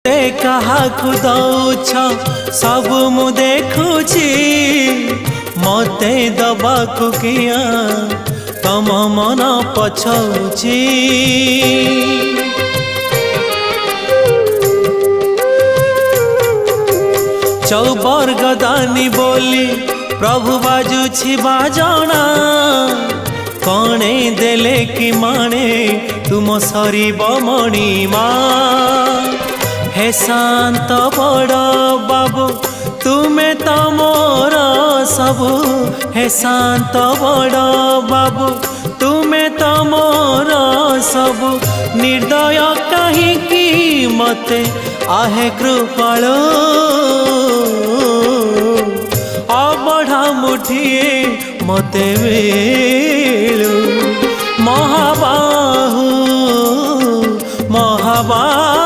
କାହାକୁ ଦଉଛ ସବୁ ମୁଁ ଦେଖୁଛି ମତେ ଦବାକୁ କିଆ ତମ ମନ ପଛଉଛି ଚୌବର୍ଗଦାନୀ ବୋଲି ପ୍ରଭୁ ବାଜୁଛି ବାଜଣା କଣେ ଦେଲେ କି ମାଣେ ତୁମ ସରିବ ମଣିମା हे शांत बड़ बाबू तुमे तो मोर सबू हे शांत बड़ बाबू तुमे तो मोर सबू निर्दय कहीं मते आहे कृपाल अबढ़ा मुठिए मते वेलू महाबाहू महाबाहू